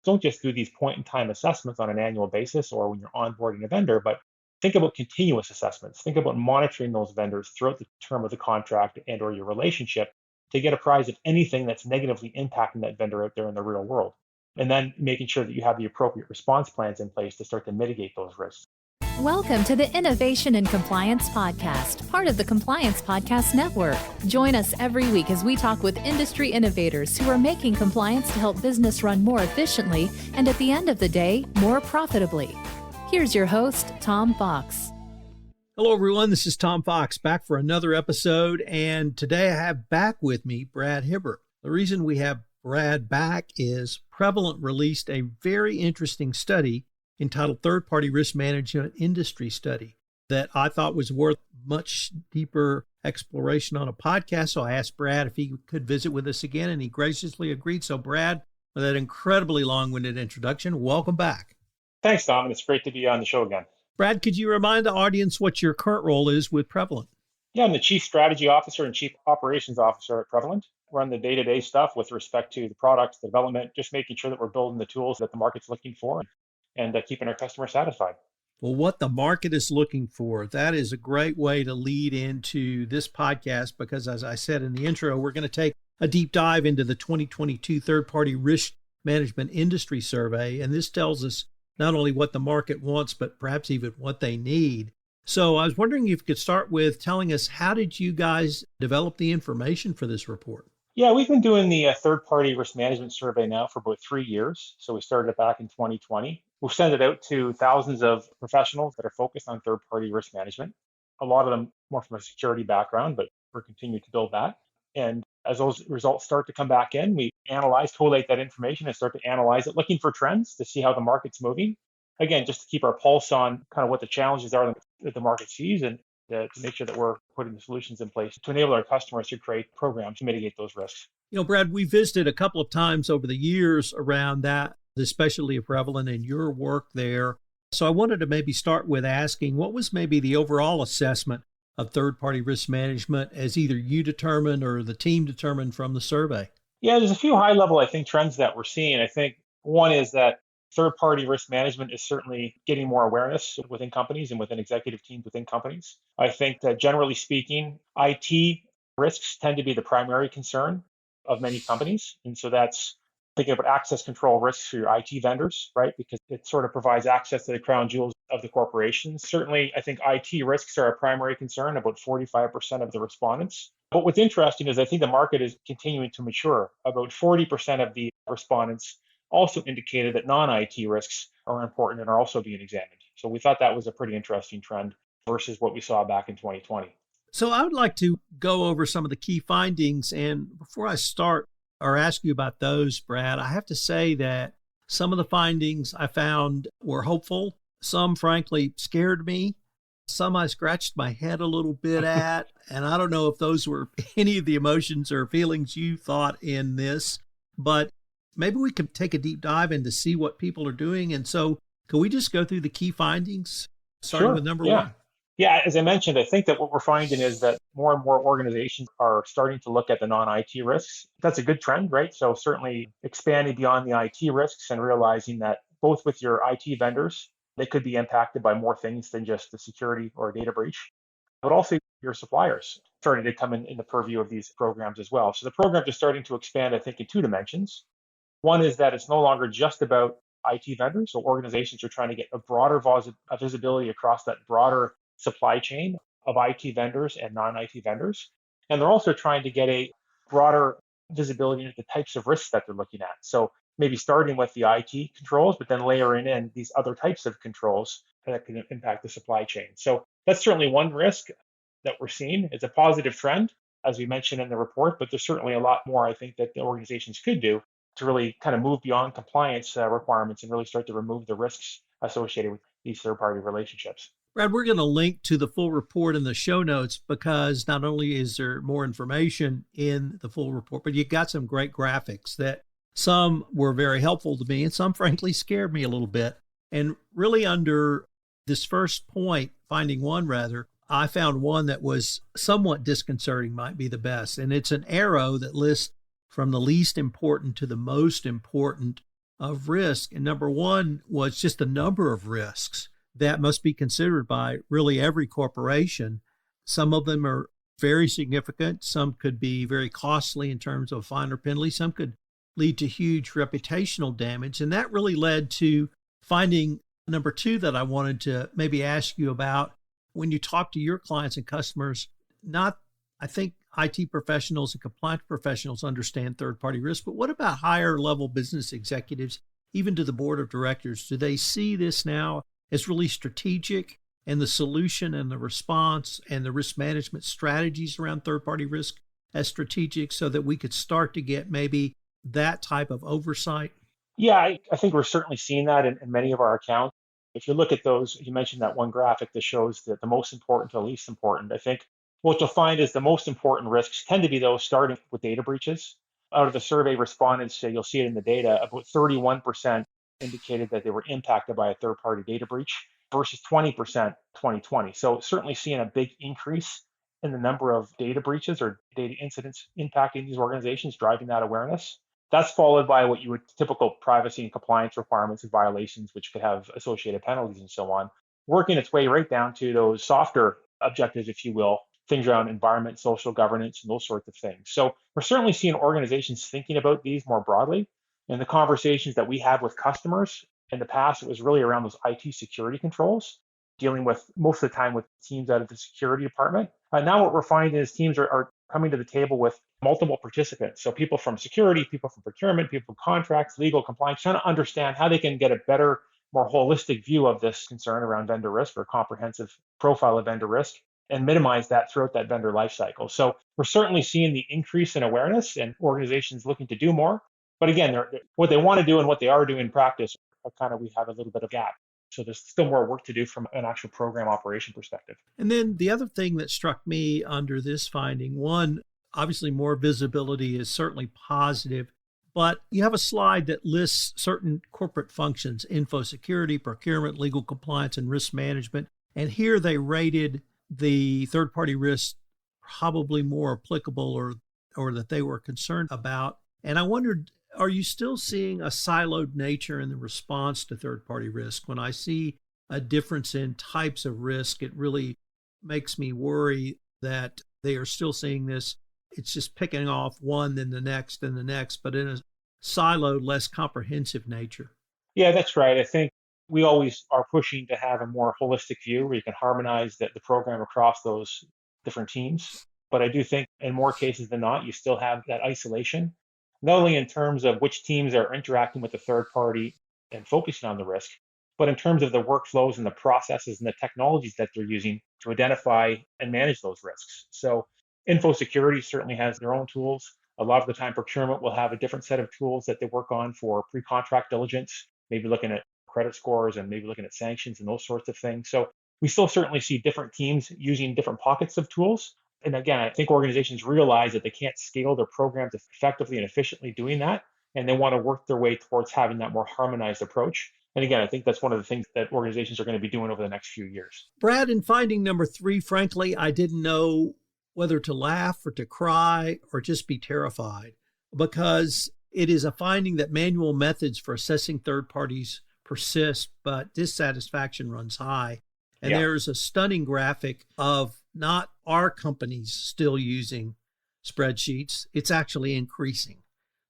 don't just do these point-in-time assessments on an annual basis or when you're onboarding a vendor, but think about continuous assessments. Think about monitoring those vendors throughout the term of the contract and or your relationship to get apprised of anything that's negatively impacting that vendor out there in the real world. And then making sure that you have the appropriate response plans in place to start to mitigate those risks. Welcome to the Innovation and Compliance Podcast, part of the Compliance Podcast Network. Join us every week as we talk with industry innovators who are making compliance to help business run more efficiently and at the end of the day, more profitably. Here's your host, Tom Fox. Hello, everyone. This is Tom Fox back for another episode. And today I have back with me Brad Hibbert. The reason we have Brad back is Prevalent released a very interesting study entitled Third-Party Risk Management Industry Study that I thought was worth much deeper exploration on a podcast. So I asked Brad if he could visit with us again, and he graciously agreed. So Brad, with that incredibly long-winded introduction, welcome back. Thanks, Tom. It's great to be on the show again. Brad, could you remind the audience what your current role is with Prevalent? Yeah, I'm the Chief Strategy Officer and Chief Operations Officer at Prevalent. Run the day-to-day stuff with respect to the products, the development, just making sure that we're building the tools that the market's looking for and keeping our customers satisfied. Well, what the market is looking for, that is a great way to lead into this podcast because, as I said in the intro, we're going to take a deep dive into the 2022 Third-Party Risk Management Industry Survey. And this tells us not only what the market wants, but perhaps even what they need. So I was wondering if you could start with telling us, how did you guys develop the information for this report? Yeah, we've been doing the third-party risk management survey now for about 3 years. So we started it back in 2020. We've sent it out to thousands of professionals that are focused on third-party risk management. A lot of them more from a security background, but we're continuing to build that. And as those results start to come back in, we collate that information and start to analyze it, looking for trends to see how the market's moving. Again, just to keep our pulse on kind of what the challenges are that the market sees and to make sure that we're putting the solutions in place to enable our customers to create programs to mitigate those risks. You know, Brad, we visited a couple of times over the years around that, especially Prevalent and your work there. So I wanted to maybe start with asking, what was maybe the overall assessment of third-party risk management as either you determined or the team determined from the survey? Yeah, there's a few high-level, trends that we're seeing. I think one is that third-party risk management is certainly getting more awareness within companies and within executive teams within companies. I think that generally speaking, IT risks tend to be the primary concern of many companies. And so that's thinking about access control risks for your IT vendors, right? Because it sort of provides access to the crown jewels of the corporations. Certainly, I think IT risks are a primary concern, about 45% of the respondents. But what's interesting is I think the market is continuing to mature. About 40% of the respondents also indicated that non-IT risks are important and are also being examined. So we thought that was a pretty interesting trend versus what we saw back in 2020. So I would like to go over some of the key findings. And before I start or ask you about those, Brad, I have to say that some of the findings I found were hopeful. Some, frankly, scared me. Some I scratched my head a little bit at. And I don't know if those were any of the emotions or feelings you thought in this, but maybe we can take a deep dive into see what people are doing. And so can we just go through the key findings, starting with number one? Yeah, as I mentioned, I think that what we're finding is that more and more organizations are starting to look at the non-IT risks. That's a good trend, right? So certainly expanding beyond the IT risks and realizing that both with your IT vendors, they could be impacted by more things than just the security or data breach, but also your suppliers starting to come in the purview of these programs as well. So the programs are starting to expand, I think, in two dimensions. One is that it's no longer just about IT vendors. So organizations are trying to get a broader visibility across that broader supply chain of IT vendors and non-IT vendors. And they're also trying to get a broader visibility into the types of risks that they're looking at. So maybe starting with the IT controls, but then layering in these other types of controls that can impact the supply chain. So that's certainly one risk that we're seeing. It's a positive trend, as we mentioned in the report, but there's certainly a lot more, I think, that the organizations could do to really kind of move beyond compliance requirements and really start to remove the risks associated with these third-party relationships. Brad, we're going to link to the full report in the show notes because not only is there more information in the full report, but you got some great graphics that some were very helpful to me and some frankly scared me a little bit. And really under this first point, finding one rather, I found one that was somewhat disconcerting, might be the best. And it's an arrow that lists from the least important to the most important of risk. And number one was just the number of risks that must be considered by really every corporation. Some of them are very significant. Some could be very costly in terms of fine or penalty. Some could lead to huge reputational damage. And that really led to finding number two that I wanted to maybe ask you about. When you talk to your clients and customers, I think IT professionals and compliance professionals understand third-party risk, but what about higher level business executives, even to the board of directors? Do they see this now as really strategic, and the solution and the response and the risk management strategies around third-party risk as strategic, so that we could start to get maybe that type of oversight? Yeah, I think we're certainly seeing that in many of our accounts. If you look at those, you mentioned that one graphic that shows that the most important to the least important. I think what you'll find is the most important risks tend to be those starting with data breaches. Out of the survey respondents, you'll see it in the data, about 31% indicated that they were impacted by a third-party data breach versus 20% 2020. So certainly seeing a big increase in the number of data breaches or data incidents impacting these organizations, driving that awareness. That's followed by what you would typical privacy and compliance requirements and violations, which could have associated penalties and so on, working its way right down to those softer objectives, if you will, things around environment, social governance, and those sorts of things. So we're certainly seeing organizations thinking about these more broadly. And the conversations that we had with customers in the past, it was really around those IT security controls, dealing with most of the time with teams out of the security department. Now what we're finding is teams are coming to the table with multiple participants. So people from security, people from procurement, people from contracts, legal, compliance, trying to understand how they can get a better, more holistic view of this concern around vendor risk, or comprehensive profile of vendor risk, and minimize that throughout that vendor lifecycle. So we're certainly seeing the increase in awareness and organizations looking to do more. But again, what they want to do and what they are doing in practice, we have a little bit of gap. So there's still more work to do from an actual program operation perspective. And then the other thing that struck me under this finding, one, obviously more visibility is certainly positive, but you have a slide that lists certain corporate functions: info security, procurement, legal compliance, and risk management. And here they rated the third-party risk probably more applicable, or that they were concerned about. And I wondered, are you still seeing a siloed nature in the response to third-party risk? When I see a difference in types of risk, it really makes me worry that they are still seeing this. It's just picking off one, then the next, but in a siloed, less comprehensive nature. Yeah, that's right. I think we always are pushing to have a more holistic view where you can harmonize the program across those different teams. But I do think in more cases than not, you still have that isolation, not only in terms of which teams are interacting with the third party and focusing on the risk, but in terms of the workflows and the processes and the technologies that they're using to identify and manage those risks. So info security certainly has their own tools. A lot of the time, procurement will have a different set of tools that they work on for pre-contract diligence, maybe looking at credit scores and maybe looking at sanctions and those sorts of things. So we still certainly see different teams using different pockets of tools. And again, I think organizations realize that they can't scale their programs effectively and efficiently doing that, and they want to work their way towards having that more harmonized approach. And again, I think that's one of the things that organizations are going to be doing over the next few years. Brad, in finding number three, frankly, I didn't know whether to laugh or to cry or just be terrified, because it is a finding that manual methods for assessing third parties persist, but dissatisfaction runs high. And there's a stunning graphic of not our companies still using spreadsheets, it's actually increasing.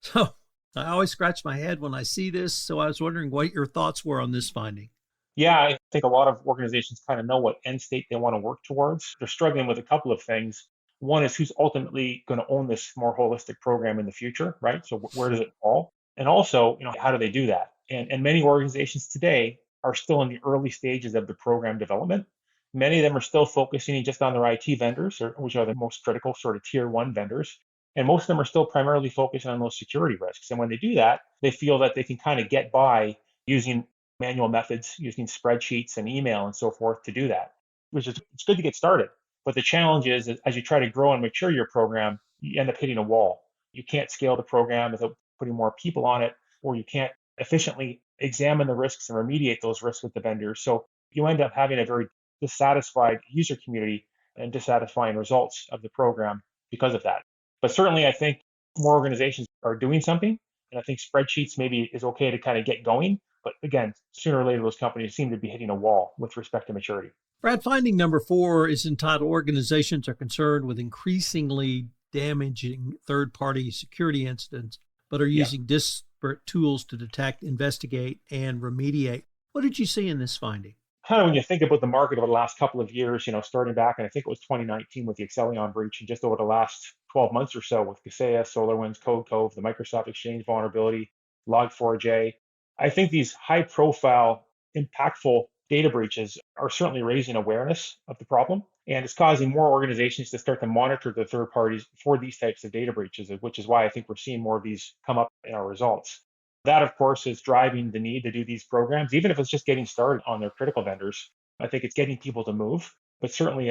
So I always scratch my head when I see this. So I was wondering what your thoughts were on this finding. Yeah, I think a lot of organizations kind of know what end state they want to work towards. They're struggling with a couple of things. One is who's ultimately going to own this more holistic program in the future, right? So where does it fall? And also, how do they do that? And many organizations today are still in the early stages of the program development. Many of them are still focusing just on their IT vendors, which are the most critical sort of tier one vendors. And most of them are still primarily focusing on those security risks. And when they do that, they feel that they can kind of get by using manual methods, using spreadsheets and email and so forth to do that, which is, it's good to get started. But the challenge is, as you try to grow and mature your program, you end up hitting a wall. You can't scale the program without putting more people on it, or you can't efficiently examine the risks and remediate those risks with the vendors. So you end up having a very dissatisfied user community and dissatisfying results of the program because of that. But certainly, I think more organizations are doing something, And I think spreadsheets maybe is okay to kind of get going. But again, sooner or later, those companies seem to be hitting a wall with respect to maturity. Brad, finding number 4 is entitled Organizations are concerned with increasingly damaging third-party security incidents, but are using disparate tools to detect, investigate, and remediate. What did you see in this finding? Kind of when you think about the market over the last couple of years, starting back, and I think it was 2019 with the Accellion breach, and just over the last 12 months or so with Kaseya, SolarWinds, Code Cove, the Microsoft Exchange vulnerability, Log4j, I think these high-profile, impactful data breaches are certainly raising awareness of the problem, and it's causing more organizations to start to monitor the third parties for these types of data breaches, which is why I think we're seeing more of these come up in our results. That, of course, is driving the need to do these programs, even if it's just getting started on their critical vendors. I think it's getting people to move, but certainly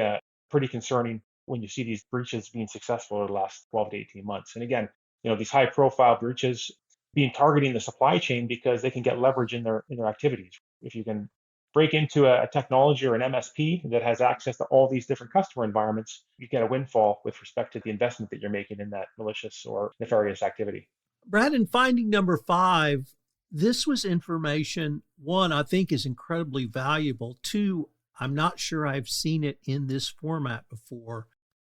pretty concerning when you see these breaches being successful over the last 12 to 18 months. And again, these high profile breaches being targeting the supply chain because they can get leverage in their activities. If you can break into a technology or an MSP that has access to all these different customer environments, you get a windfall with respect to the investment that you're making in that malicious or nefarious activity. Brad, in finding number 5, this was information, 1, I think is incredibly valuable. 2, I'm not sure I've seen it in this format before.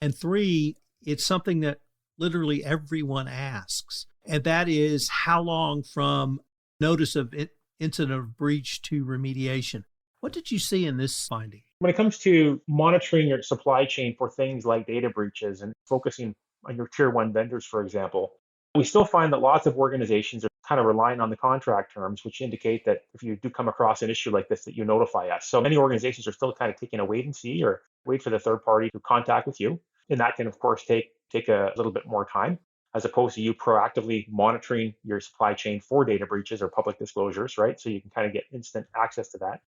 And 3, it's something that literally everyone asks. And that is how long from notice of incident of breach to remediation. What did you see in this finding? When it comes to monitoring your supply chain for things like data breaches and focusing on your tier 1 vendors, for example, we still find that lots of organizations are kind of relying on the contract terms, which indicate that if you do come across an issue like this, that you notify us. So many organizations are still kind of taking a wait and see or wait for the third party to contact with you. And that can, of course, take a little bit more time, as opposed to you proactively monitoring your supply chain for data breaches or public disclosures, right? So you can kind of get instant access to that.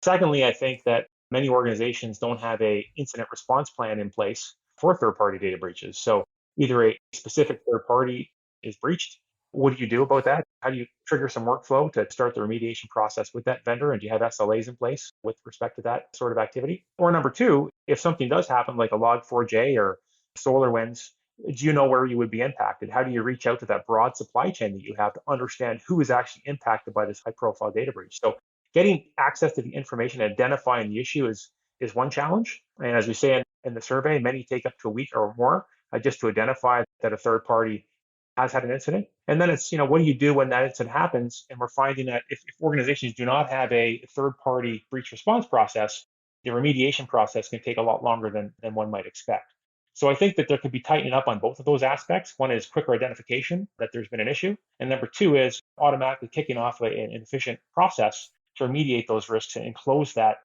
Secondly, I think that many organizations don't have an incident response plan in place for third-party data breaches. So either a specific third party is breached. What do you do about that? How do you trigger some workflow to start the remediation process with that vendor? And do you have SLAs in place with respect to that sort of activity? Or number 2, if something does happen like a Log4j or SolarWinds, do you know where you would be impacted? How do you reach out to that broad supply chain that you have to understand who is actually impacted by this high profile data breach? So getting access to the information and identifying the issue is one challenge. And as we say in the survey, many take up to a week or more just to identify that a third party has had an incident. And then it's, what do you do when that incident happens? And we're finding that if organizations do not have a third-party breach response process, the remediation process can take a lot longer than one might expect. So I think that there could be tightening up on both of those aspects. One is quicker identification that there's been an issue. And number 2 is automatically kicking off an efficient process to remediate those risks and close that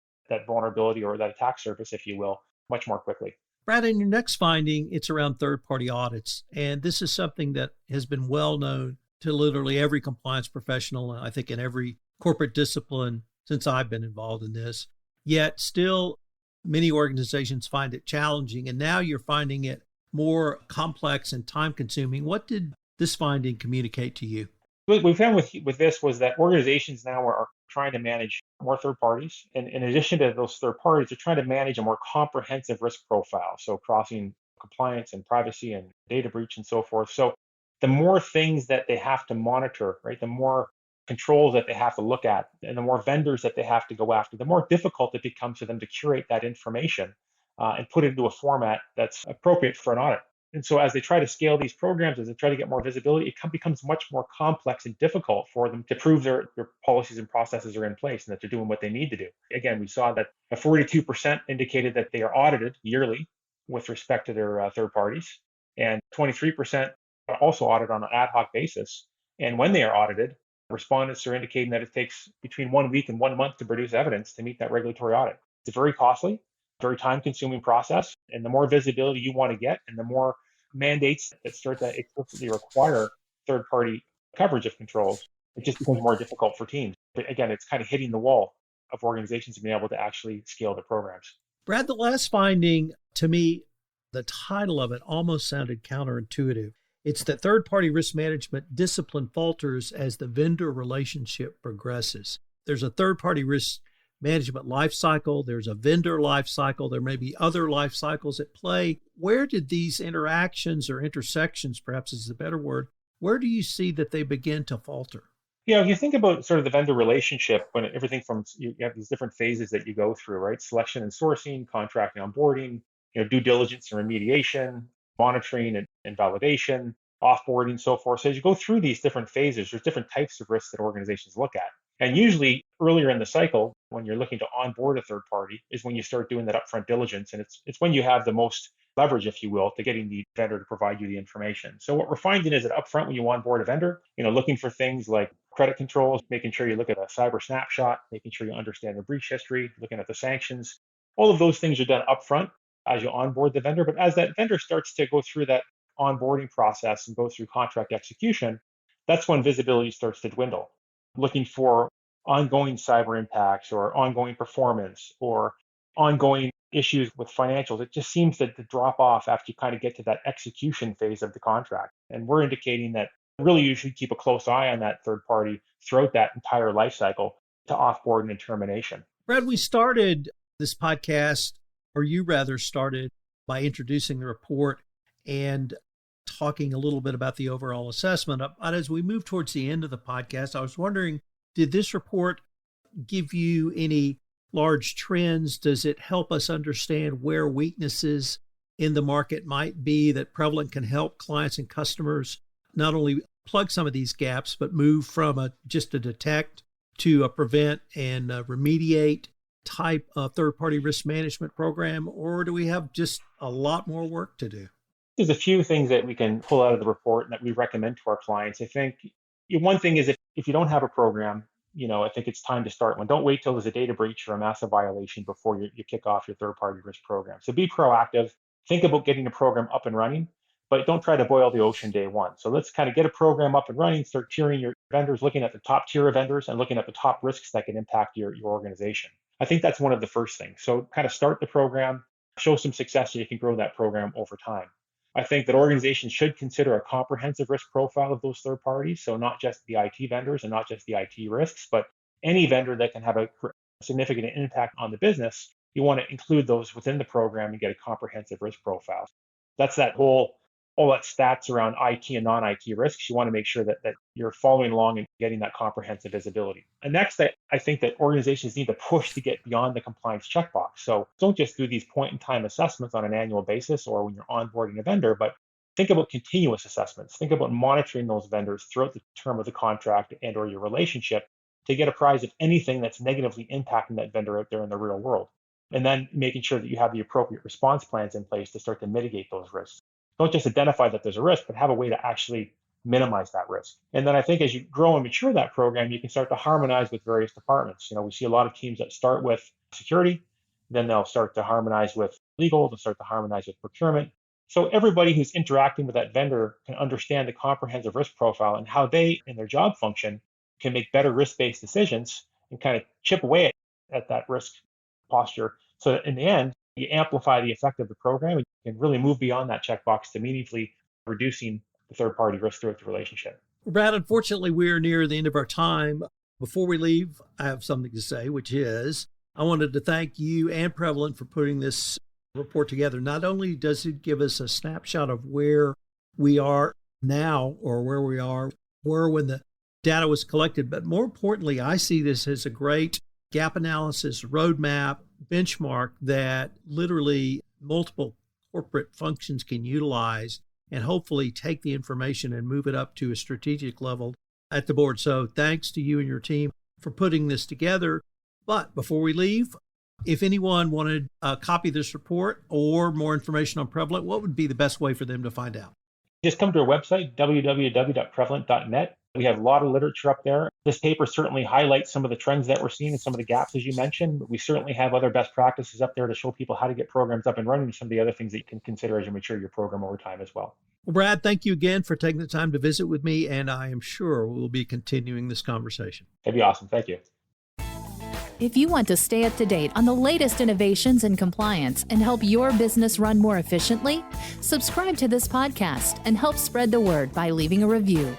vulnerability or that attack surface, if you will, much more quickly. Brad, in your next finding, it's around third-party audits. And this is something that has been well known to literally every compliance professional, I think in every corporate discipline since I've been involved in this. Yet still, many organizations find it challenging. And now you're finding it more complex and time-consuming. What did this finding communicate to you? What we found with this was that organizations now are trying to manage more third parties. And in addition to those third parties, they're trying to manage a more comprehensive risk profile. So crossing compliance and privacy and data breach and so forth. So the more things that they have to monitor, right, the more controls that they have to look at and the more vendors that they have to go after, the more difficult it becomes for them to curate that information and put it into a format that's appropriate for an audit. And so as they try to scale these programs, as they try to get more visibility, it becomes much more complex and difficult for them to prove their policies and processes are in place and that they're doing what they need to do. Again, we saw that 42% indicated that they are audited yearly with respect to their third parties, and 23% are also audited on an ad hoc basis. And when they are audited, respondents are indicating that it takes between 1 week and 1 month to produce evidence to meet that regulatory audit. It's very costly, very time-consuming process. And the more visibility you want to get and the more mandates that start to explicitly require third-party coverage of controls, it just becomes more difficult for teams. But again, it's kind of hitting the wall of organizations being able to actually scale their programs. Brad, the last finding, to me, the title of it almost sounded counterintuitive. It's that third-party risk management discipline falters as the vendor relationship progresses. There's a third-party risk management life cycle. There's a vendor life cycle. There may be other life cycles at play. Where did these interactions or intersections, perhaps is the better word, where do you see that they begin to falter? If you think about sort of the vendor relationship, when everything from you have these different phases that you go through, right? Selection and sourcing, contracting, onboarding, due diligence and remediation, monitoring and validation, offboarding, so forth. So as you go through these different phases, there's different types of risks that organizations look at. And usually earlier in the cycle, when you're looking to onboard a third party, is when you start doing that upfront diligence. And it's when you have the most leverage, if you will, to getting the vendor to provide you the information. So what we're finding is that upfront, when you onboard a vendor, looking for things like credit controls, making sure you look at a cyber snapshot, making sure you understand the breach history, looking at the sanctions. All of those things are done upfront as you onboard the vendor. But as that vendor starts to go through that onboarding process and go through contract execution, that's when visibility starts to dwindle. Looking for ongoing cyber impacts or ongoing performance or ongoing issues with financials, it just seems to drop off after you kind of get to that execution phase of the contract. And we're indicating that really you should keep a close eye on that third party throughout that entire life cycle to offboarding and termination. Brad, we started this podcast, or you rather started by introducing the report and talking a little bit about the overall assessment. But as we move towards the end of the podcast, I was wondering, did this report give you any large trends? Does it help us understand where weaknesses in the market might be that Prevalent can help clients and customers not only plug some of these gaps, but move from just a detect to a prevent and remediate type of third-party risk management program? Or do we have just a lot more work to do? There's a few things that we can pull out of the report and that we recommend to our clients. I think one thing is if you don't have a program, I think it's time to start one. Don't wait till there's a data breach or a massive violation before you kick off your third-party risk program. So be proactive. Think about getting a program up and running, but don't try to boil the ocean day one. So let's kind of get a program up and running, start tiering your vendors, looking at the top tier of vendors and looking at the top risks that can impact your organization. I think that's one of the first things. So kind of start the program, show some success so you can grow that program over time. I think that organizations should consider a comprehensive risk profile of those third parties. So not just the IT vendors and not just the IT risks, but any vendor that can have a significant impact on the business. You want to include those within the program and get a comprehensive risk profile. That's all that stats around IT and non-IT risks. You want to make sure that you're following along and getting that comprehensive visibility. And next, I think that organizations need to push to get beyond the compliance checkbox. So don't just do these point-in-time assessments on an annual basis or when you're onboarding a vendor, but think about continuous assessments. Think about monitoring those vendors throughout the term of the contract and or your relationship to get apprised of anything that's negatively impacting that vendor out there in the real world. And then making sure that you have the appropriate response plans in place to start to mitigate those risks. Don't just identify that there's a risk, but have a way to actually minimize that risk. And then I think as you grow and mature that program, you can start to harmonize with various departments. We see a lot of teams that start with security, then they'll start to harmonize with legal, they'll start to harmonize with procurement. So everybody who's interacting with that vendor can understand the comprehensive risk profile and how they, in their job function, can make better risk-based decisions and kind of chip away at that risk posture. So that in the end, you amplify the effect of the program and you can really move beyond that checkbox to meaningfully reducing the third-party risk throughout the relationship. Brad, unfortunately, we're near the end of our time. Before we leave, I have something to say, which is I wanted to thank you and Prevalent for putting this report together. Not only does it give us a snapshot of where we are now or where we were when the data was collected, but more importantly, I see this as a great gap analysis roadmap benchmark that literally multiple corporate functions can utilize and hopefully take the information and move it up to a strategic level at the board. So thanks to you and your team for putting this together. But before we leave, if anyone wanted a copy of this report or more information on Prevalent, what would be the best way for them to find out? Just come to our website, www.prevalent.net. We have a lot of literature up there. This paper certainly highlights some of the trends that we're seeing and some of the gaps, as you mentioned. But we certainly have other best practices up there to show people how to get programs up and running and some of the other things that you can consider as you mature your program over time as well. Well, Brad, thank you again for taking the time to visit with me, and I am sure we'll be continuing this conversation. That'd be awesome. Thank you. If you want to stay up to date on the latest innovations in compliance and help your business run more efficiently, subscribe to this podcast and help spread the word by leaving a review.